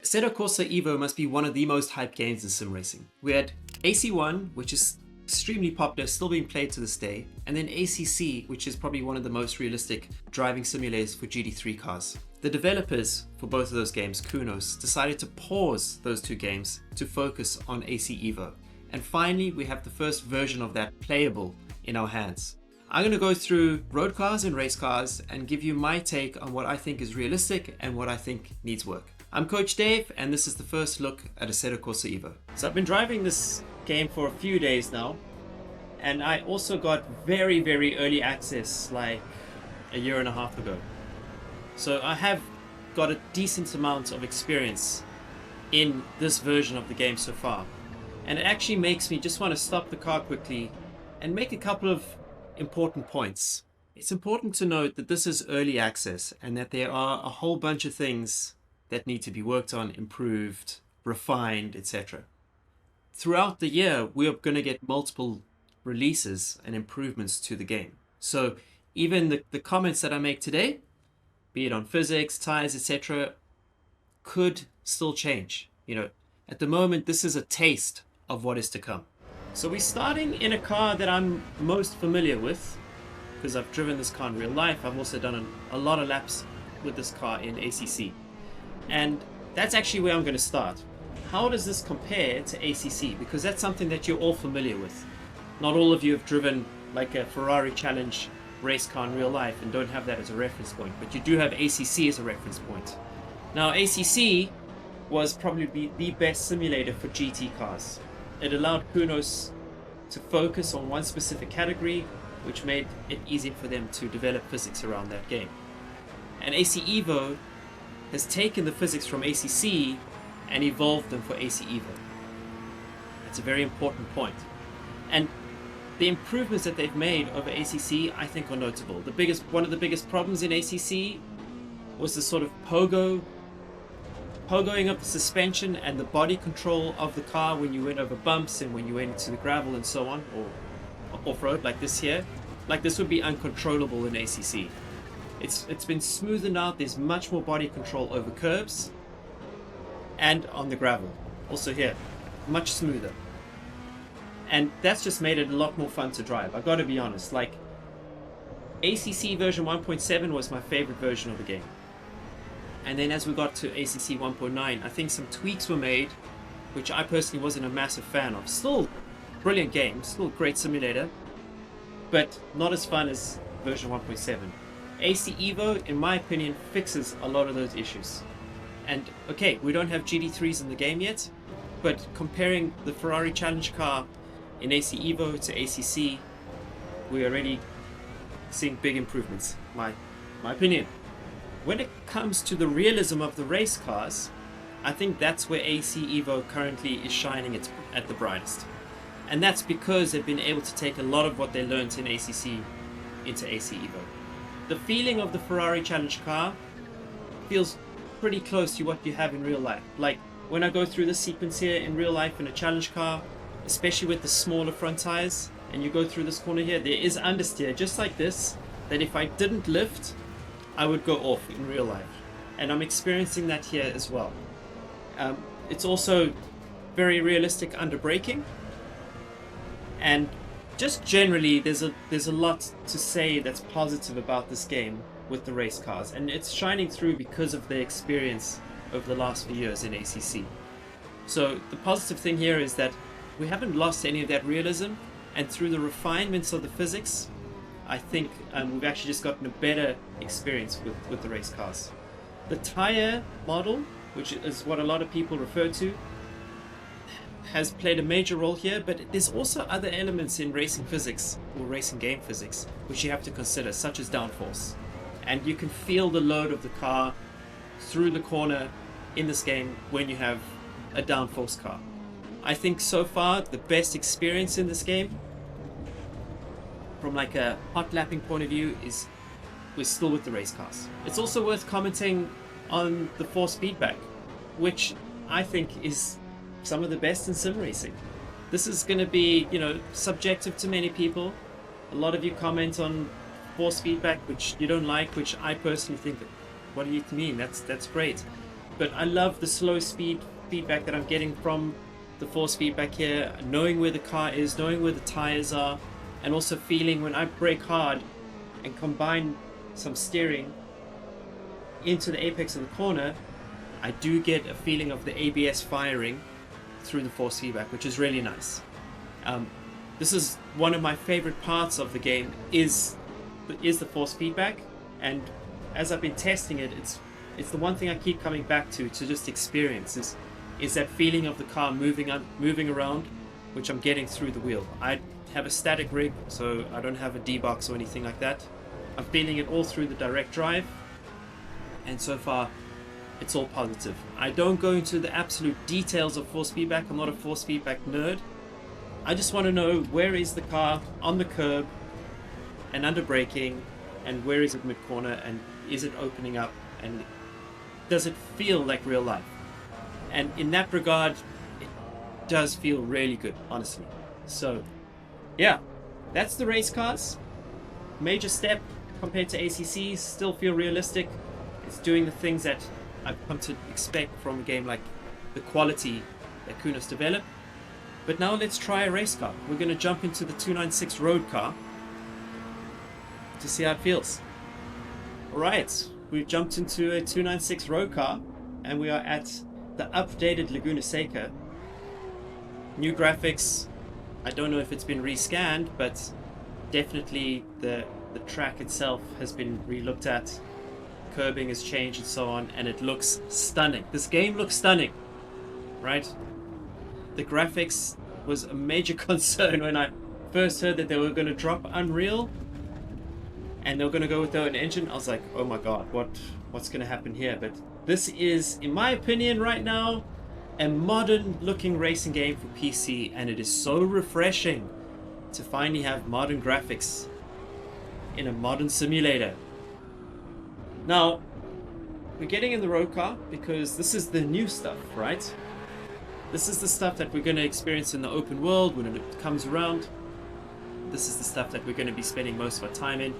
Assetto Corsa EVO must be one of the most hyped games in sim racing. We had AC1, which is extremely popular, still being played to this day, and then ACC, which is probably one of the most realistic driving simulators for GT3 cars. The developers for both of those games, Kunos, decided to pause those two games to focus on AC EVO. And finally, we have the first version of that playable in our hands. I'm going to go through road cars and race cars and give you my take on what I think is realistic and what I think needs work. I'm Coach Dave, and this is the first look at Assetto Corsa EVO. So I've been driving this game for a few days now, and I also got very early access like a year and a half ago. So I have got a decent amount of experience in this version of the game so far. And it actually makes me just want to stop the car quickly and make a couple of important points. It's important to note that this is early access and that there are a whole bunch of things that need to be worked on, improved, refined, etc. Throughout the year, we're going to get multiple releases and improvements to the game. So even the comments that I make today, be it on physics, tires, etc., could still change. At the moment, this is a taste of what is to come. So we're starting in a car that I'm most familiar with, because I've driven this car in real life. I've also done a lot of laps with this car in ACC. And that's actually where I'm going to start. How does this compare to ACC? Because that's something that you're all familiar with. Not all of you have driven like a Ferrari Challenge race car in real life and don't have that as a reference point, but you do have ACC as a reference point. Now, ACC was probably the best simulator for GT cars. It allowed Kunos to focus on one specific category, which made it easier for them to develop physics around that game. And AC EVO has taken the physics from ACC and evolved them for AC EVO. That's a very important point. And the improvements that they've made over ACC, I think, are notable. One of the biggest problems in ACC was the sort of pogoing of the suspension and the body control of the car when you went over bumps and when you went into the gravel and so on, or off-road like this here. Like this would be uncontrollable in ACC. It's been smoothened out. There's much more body control over curves and on the gravel. Also here, much smoother. And that's just made it a lot more fun to drive. I've got to be honest, like ACC version 1.7 was my favorite version of the game. And then as we got to ACC 1.9, I think some tweaks were made, which I personally wasn't a massive fan of. Still brilliant game, still a great simulator, but not as fun as version 1.7. AC EVO, in my opinion, fixes a lot of those issues. And okay, we don't have GT3s in the game yet, but comparing the Ferrari Challenge car in AC EVO to ACC, we're already seeing big improvements, my opinion. When it comes to the realism of the race cars, I think that's where AC EVO currently is shining at the brightest. And that's because they've been able to take a lot of what they learned in ACC into AC EVO. The feeling of the Ferrari Challenge car feels pretty close to what you have in real life. Like when I go through this sequence here in real life in a Challenge car, especially with the smaller front tires, and you go through this corner here, there is understeer just like this, that if I didn't lift, I would go off in real life. And I'm experiencing that here as well. It's also very realistic under braking. And just generally, there's a lot to say that's positive about this game with the race cars. And it's shining through because of the experience over the last few years in ACC. So the positive thing here is that we haven't lost any of that realism. And through the refinements of the physics, I think we've actually just gotten a better experience with the race cars. The tire model, which is what a lot of people refer to, has played a major role here, but there's also other elements in racing physics or racing game physics which you have to consider, such as downforce. And you can feel the load of the car through the corner in this game when you have a downforce car. I think so far the best experience in this game from like a hot lapping point of view is we're still with the race cars. It's also worth commenting on the force feedback, which I think is some of the best in sim racing. This is going to be, subjective to many people. A lot of you comment on force feedback, which you don't like, which I personally think, what do you mean? That's great. but I love the slow speed feedback that I'm getting from the force feedback here, knowing where the car is, knowing where the tires are, and also feeling when I brake hard and combine some steering into the apex of the corner, I do get a feeling of the ABS firing through the force feedback, which is really nice. This is one of my favorite parts of the game is the force feedback, and as I've been testing it, it's the one thing I keep coming back to just experience is that feeling of the car moving around, which I'm getting through the wheel. I have a static rig, so I don't have a D-box or anything like that. I'm feeling it all through the direct drive, and so far it's all positive. I don't go into the absolute details of force feedback. I'm not a force feedback nerd. I just want to know where is the car on the curb and under braking, and where is it mid-corner, and is it opening up, and does it feel like real life? And in that regard, it does feel really good, honestly. So yeah, that's the race cars. Major step compared to ACCs, still feel realistic. It's doing the things that I've come to expect from a game like the quality that Kunos developed. But now let's try a race car. We're going to jump into the 296 road car to see how it feels. Alright, we've jumped into a 296 road car, and we are at the updated Laguna Seca. New graphics. I don't know if it's been rescanned, but definitely the track itself has been re-looked at. Curbing has changed and so on, and it looks stunning. This game looks stunning, right? The graphics was a major concern when I first heard that they were going to drop Unreal and they were going to go with their own engine. I was like, oh my god, what's going to happen here? But this is, in my opinion right now, a modern looking racing game for PC, and it is so refreshing to finally have modern graphics in a modern simulator. Now, we're getting in the road car because this is the new stuff, right? This is the stuff that we're going to experience in the open world when it comes around. This is the stuff that we're going to be spending most of our time in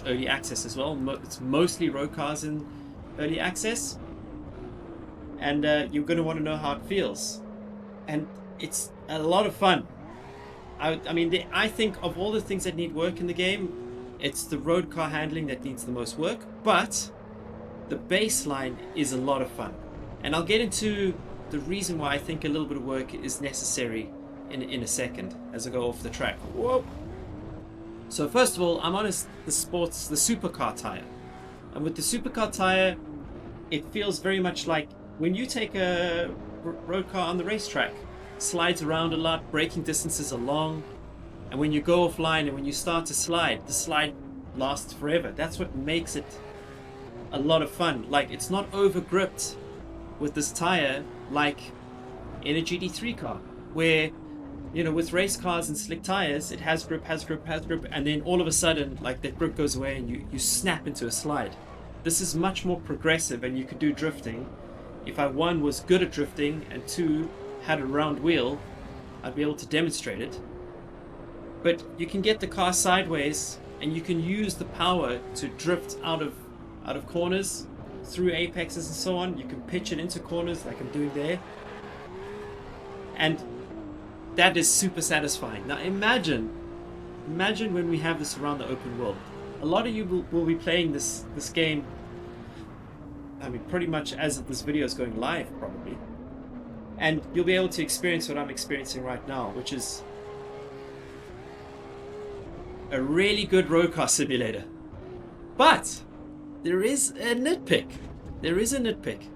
early access as well. It's mostly road cars in early access. And you're going to want to know how it feels. And it's a lot of fun. I mean, I think of all the things that need work in the game, it's the road car handling that needs the most work, but the baseline is a lot of fun. And I'll get into the reason why I think a little bit of work is necessary in a second as I go off the track. Whoa! So first of all, I'm on the supercar tire. And with the supercar tire, it feels very much like when you take a road car on the racetrack. Slides around a lot, braking distances are long, and when you go offline and when you start to slide, the slide lasts forever. That's what makes it a lot of fun. Like, it's not over gripped with this tire like in a GT3 car, where, you know, with race cars and slick tires, it has grip, and then all of a sudden, like, that grip goes away and you snap into a slide. This is much more progressive, and you can do drifting. If I, one, was good at drifting, and two, had a round wheel, I'd be able to demonstrate it. But you can get the car sideways, and you can use the power to drift out of corners, through apexes and so on. You can pitch it into corners like I'm doing there. And that is super satisfying. Now imagine when we have this around the open world. A lot of you will be playing this game, I mean, pretty much as this video is going live, probably. And you'll be able to experience what I'm experiencing right now, which is a really good road car simulator. But there is a nitpick.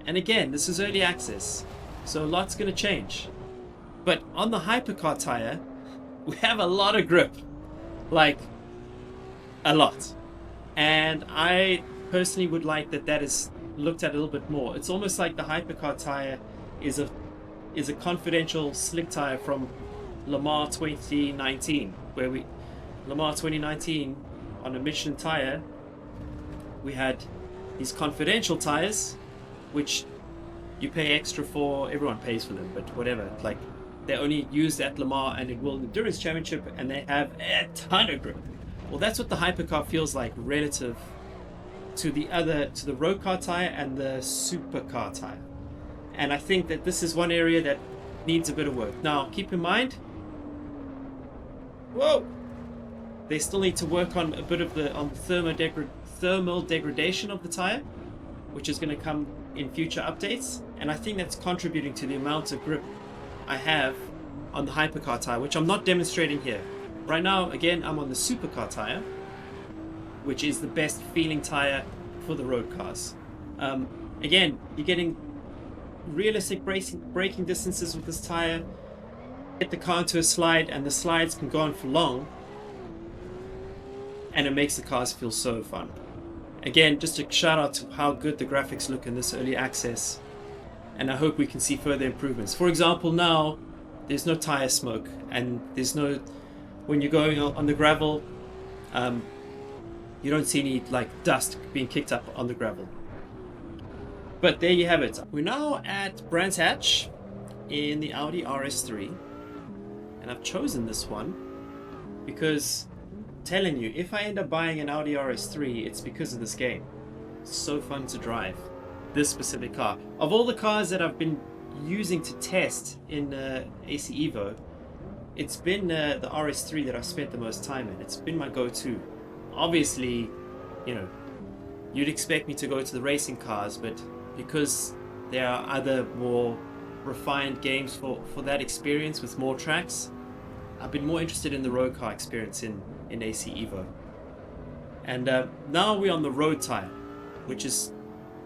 And again, this is early access, so a lot's going to change. But on the hypercar tire, we have a lot of grip. Like, a lot. And I personally would like that is looked at a little bit more. It's almost like the hypercar tire is a confidential slick tire from Le Mans 2019, where Le Mans 2019 on a Michelin tire, we had these confidential tires, which you pay extra for. Everyone pays for them, but whatever. Like, they're only used at Le Mans and in World Endurance Championship, and they have a ton of grip. Well, that's what the hypercar feels like relative to the road car tire and the supercar tire. And I think that this is one area that needs a bit of work. Now, keep in mind, whoa, they still need to work on a bit of the thermal degradation of the tire, which is going to come in future updates. And I think that's contributing to the amount of grip I have on the hypercar tire, which I'm not demonstrating here. Right now, again, I'm on the supercar tire, which is the best feeling tire for the road cars. Again, you're getting realistic braking distances with this tire. Get the car into a slide, and the slides can go on for long, and it makes the cars feel so fun. Again, just a shout out to how good the graphics look in this early access, and I hope we can see further improvements. For example, now there's no tire smoke, and there's no, when you're going on the gravel, you don't see any like dust being kicked up on the gravel. But there you have it. We're now at Brands Hatch in the Audi RS3, and I've chosen this one because, I'm telling you, if I end up buying an Audi RS3, it's because of this game. It's so fun to drive this specific car. Of all the cars that I've been using to test in AC EVO, it's been the RS3 that I've spent the most time in. It's been my go-to. Obviously, you know, you'd expect me to go to the racing cars, but because there are other more refined games for that experience with more tracks, I've been more interested in the road car experience in AC EVO. And now we're on the road tire, which is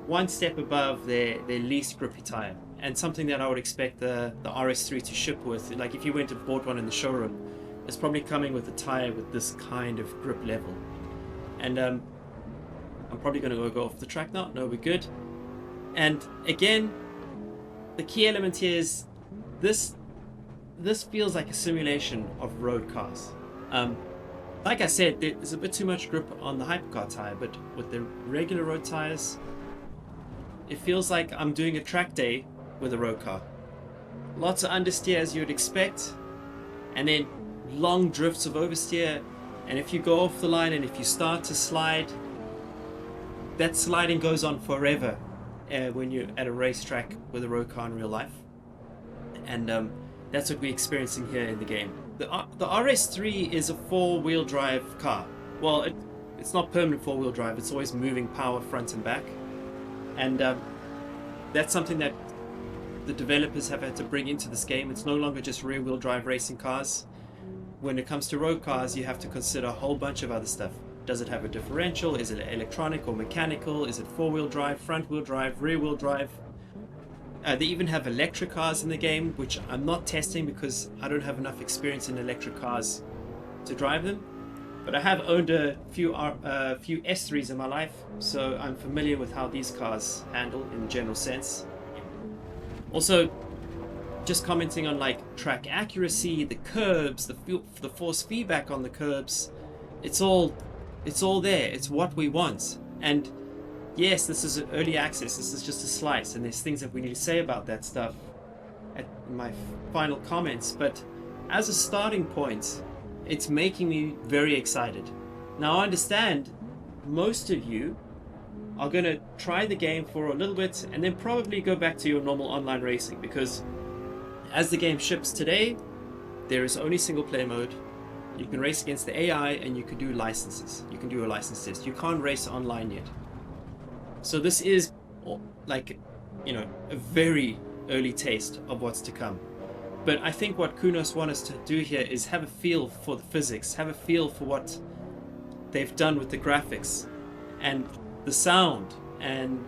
one step above their least grippy tire, and something that I would expect the RS3 to ship with. Like if you went and bought one in the showroom, it's probably coming with a tire with this kind of grip level. And I'm probably going to go off the track now. No, we're good. And again, the key element here is this feels like a simulation of road cars. Like I said, there's a bit too much grip on the hypercar tire, but with the regular road tires, it feels like I'm doing a track day with a road car. Lots of understeer as you'd expect, and then long drifts of oversteer. And if you go off the line and if you start to slide, that sliding goes on forever when you're at a racetrack with a road car in real life. And that's what we're experiencing here in the game. The RS3 is a four-wheel drive car. Well, it's not permanent four-wheel drive, it's always moving power front and back. And that's something that the developers have had to bring into this game. It's no longer just rear-wheel drive racing cars. When it comes to road cars, you have to consider a whole bunch of other stuff. Does it have a differential? Is it electronic or mechanical? Is it four-wheel drive, front-wheel drive, rear-wheel drive? They even have electric cars in the game, which I'm not testing because I don't have enough experience in electric cars to drive them. But I have owned a few S3s in my life, so I'm familiar with how these cars handle in a general sense. Also, just commenting on like track accuracy, the curbs, the force feedback on the curbs, it's all there. It's what we want. And yes, this is early access. This is just a slice, and there's things that we need to say about that stuff at my final comments. But as a starting point, it's making me very excited. Now I understand most of you are going to try the game for a little bit and then probably go back to your normal online racing, because as the game ships today, there is only single player mode. You can race against the AI and you can do licenses. You can do a license test. You can't race online yet. So this is like, you know, a very early taste of what's to come. But I think what Kunos want us to do here is have a feel for the physics, have a feel for what they've done with the graphics and the sound and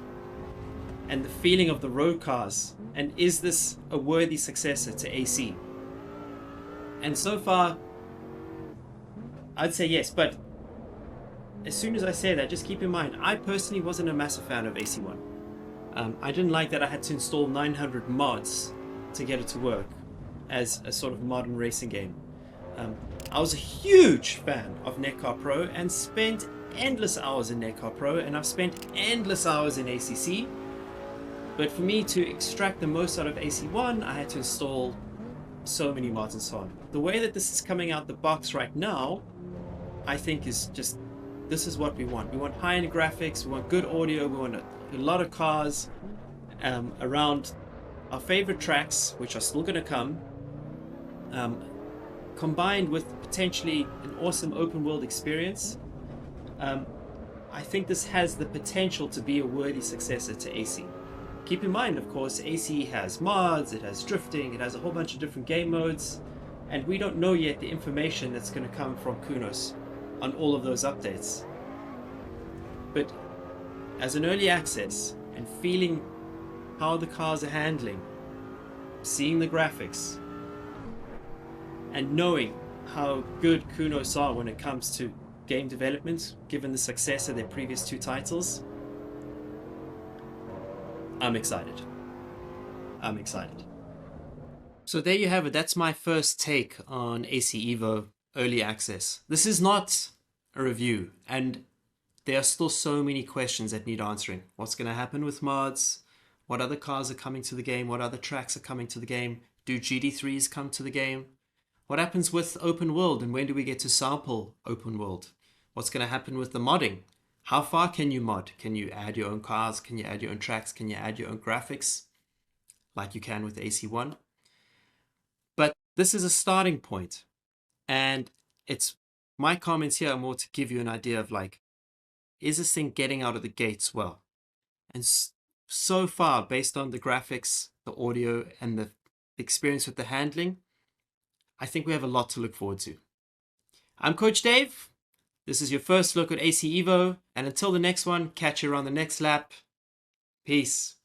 the feeling of the road cars. And is this a worthy successor to AC? And so far, I'd say yes. But as soon as I say that, just keep in mind, I personally wasn't a massive fan of AC1. I didn't like that I had to install 900 mods to get it to work as a sort of modern racing game. I was a huge fan of Netcar Pro and spent endless hours in Netcar Pro, and I've spent endless hours in ACC. But for me to extract the most out of AC1, I had to install so many mods and so on. The way that this is coming out the box right now, I think is just, this is what we want. We want high-end graphics, we want good audio, we want a lot of cars around our favorite tracks, which are still going to come, combined with potentially an awesome open world experience, I think this has the potential to be a worthy successor to AC. Keep in mind, of course, AC has mods, it has drifting, it has a whole bunch of different game modes, and we don't know yet the information that's going to come from Kunos on all of those updates. But as an early access and feeling how the cars are handling, seeing the graphics, and knowing how good Kunos are when it comes to game development, given the success of their previous 2 titles, I'm excited. I'm excited. So there you have it. That's my first take on AC EVO Early Access. This is not a review, and there are still so many questions that need answering. What's going to happen with mods? What other cars are coming to the game? What other tracks are coming to the game? Do GD3s come to the game? What happens with open world, and when do we get to sample open world? What's going to happen with the modding? How far can you mod? Can you add your own cars? Can you add your own tracks? Can you add your own graphics? Like you can with AC1. But this is a starting point. And it's my comments here are more to give you an idea of like, is this thing getting out of the gates well? And so far, based on the graphics, the audio, and the experience with the handling, I think we have a lot to look forward to. I'm Coach Dave. This is your first look at AC EVO, and until the next one, catch you around the next lap. Peace.